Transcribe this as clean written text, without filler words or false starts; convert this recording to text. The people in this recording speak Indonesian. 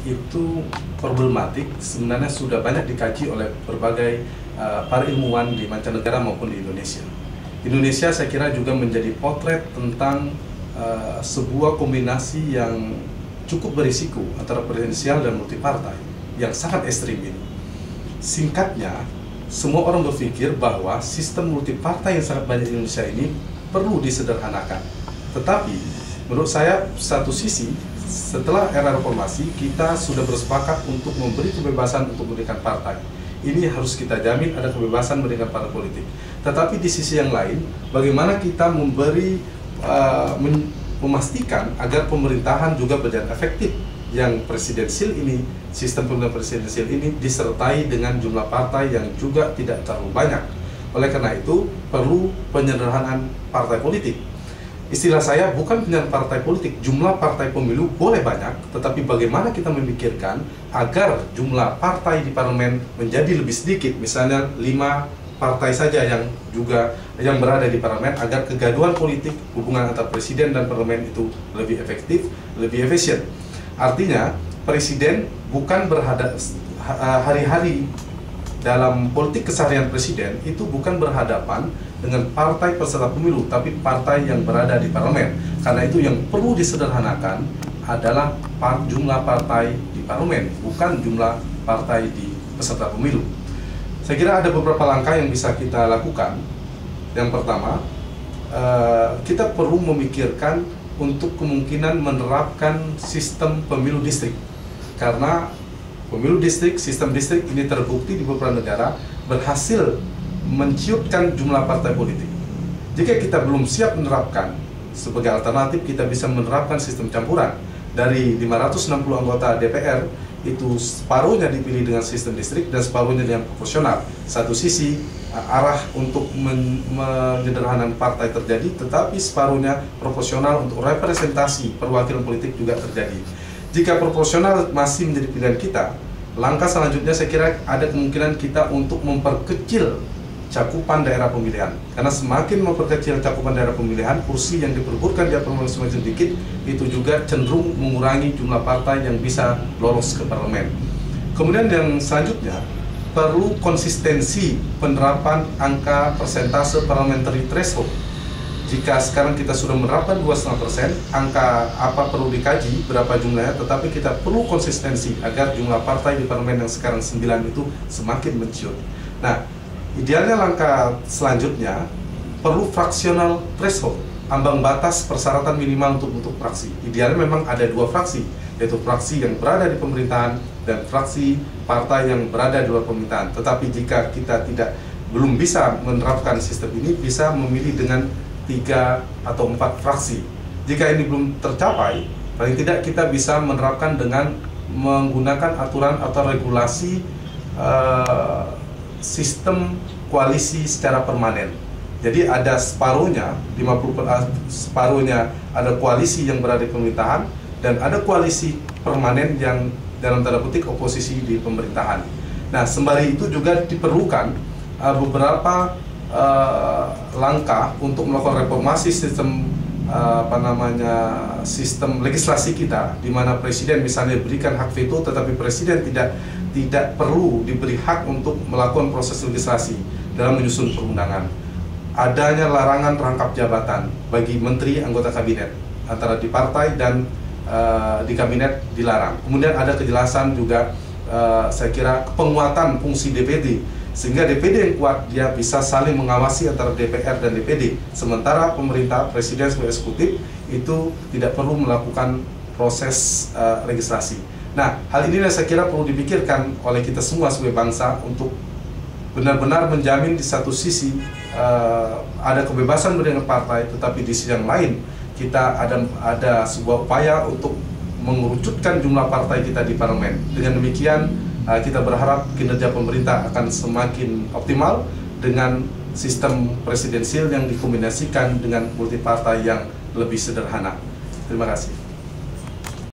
Itu problematik sebenarnya sudah banyak dikaji oleh berbagai para ilmuwan di mancanegara maupun di Indonesia. Indonesia saya kira juga menjadi potret tentang sebuah kombinasi yang cukup berisiko antara presidensial dan multipartai yang sangat ekstrim ini. Singkatnya, semua orang berpikir bahwa sistem multipartai yang sangat banyak di Indonesia ini perlu disederhanakan. Tetapi menurut saya satu sisi, setelah era reformasi, kita sudah bersepakat untuk memberi kebebasan untuk mendirikan partai. Ini harus kita jamin ada kebebasan mendirikan partai politik. Tetapi di sisi yang lain, bagaimana kita memastikan agar pemerintahan juga berjalan efektif, yang presidensial ini, sistem pemerintahan presidensial ini disertai dengan jumlah partai yang juga tidak terlalu banyak. Oleh karena itu, perlu penyederhanaan partai politik. Istilah saya bukan penyederhanaan partai politik, jumlah partai pemilu boleh banyak, tetapi bagaimana kita memikirkan agar jumlah partai di parlemen menjadi lebih sedikit, misalnya 5 partai saja yang berada di parlemen, agar kegaduhan politik hubungan antara presiden dan parlemen itu lebih efektif, lebih efisien. Artinya, presiden bukan hari-hari dalam politik keseharian presiden itu bukan berhadapan dengan partai peserta pemilu, tapi partai yang berada di parlemen. Karena itu yang perlu disederhanakan adalah jumlah partai di parlemen, bukan jumlah partai di peserta pemilu. Saya kira ada beberapa langkah yang bisa kita lakukan. Yang pertama, kita perlu memikirkan untuk kemungkinan menerapkan sistem pemilu distrik. Karena pemilu distrik, sistem distrik ini terbukti di beberapa negara berhasil menciutkan jumlah partai politik. Jika kita belum siap menerapkan, sebagai alternatif kita bisa menerapkan sistem campuran. Dari 560 anggota DPR, itu separuhnya dipilih dengan sistem distrik dan separuhnya dengan proporsional. Satu sisi arah untuk menyederhanakan partai terjadi, tetapi separuhnya proporsional untuk representasi perwakilan politik juga terjadi. Jika proporsional masih menjadi pilihan kita, langkah selanjutnya saya kira ada kemungkinan kita untuk memperkecil cakupan daerah pemilihan. Karena semakin memperkecil cakupan daerah pemilihan, kursi yang diperebutkan di parlemen semakin sedikit, itu juga cenderung mengurangi jumlah partai yang bisa lolos ke parlemen. Kemudian yang selanjutnya, perlu konsistensi penerapan angka persentase parliamentary threshold. Jika sekarang kita sudah menerapkan 2,5%, angka apa perlu dikaji, berapa jumlahnya, tetapi kita perlu konsistensi agar jumlah partai di parlemen yang sekarang 9 itu semakin menciut. Nah, idealnya langkah selanjutnya perlu fractional threshold, ambang batas persyaratan minimal untuk fraksi. Idealnya memang ada 2 fraksi, yaitu fraksi yang berada di pemerintahan dan fraksi partai yang berada di luar pemerintahan. Tetapi jika kita belum bisa menerapkan sistem ini, bisa memilih dengan 3 atau 4 fraksi. Jika ini belum tercapai, paling tidak kita bisa menerapkan dengan menggunakan aturan atau regulasi sistem koalisi secara permanen. Jadi ada separuhnya, separuhnya ada koalisi yang berada di pemerintahan dan ada koalisi permanen yang dalam tanda petik oposisi di pemerintahan. Nah, sembari itu juga diperlukan beberapa langkah untuk melakukan reformasi sistem sistem legislasi kita, di mana presiden misalnya diberikan hak veto, tetapi presiden tidak perlu diberi hak untuk melakukan proses legislasi dalam menyusun perundangan. Adanya larangan rangkap jabatan bagi menteri anggota kabinet antara di partai dan di kabinet dilarang. Kemudian ada kejelasan juga saya kira penguatan fungsi DPD, sehingga DPD yang kuat dia bisa saling mengawasi antara DPR dan DPD. Sementara pemerintah, presiden sebagai eksekutif itu tidak perlu melakukan proses legislasi. Nah, hal ini saya kira perlu dipikirkan oleh kita semua sebagai bangsa untuk benar-benar menjamin di satu sisi ada kebebasan mendirikan partai, tetapi di sisi yang lain kita ada sebuah upaya untuk mengerucutkan jumlah partai kita di parlemen. Dengan demikian kita berharap kinerja pemerintah akan semakin optimal dengan sistem presidensial yang dikombinasikan dengan multipartai yang lebih sederhana. Terima kasih.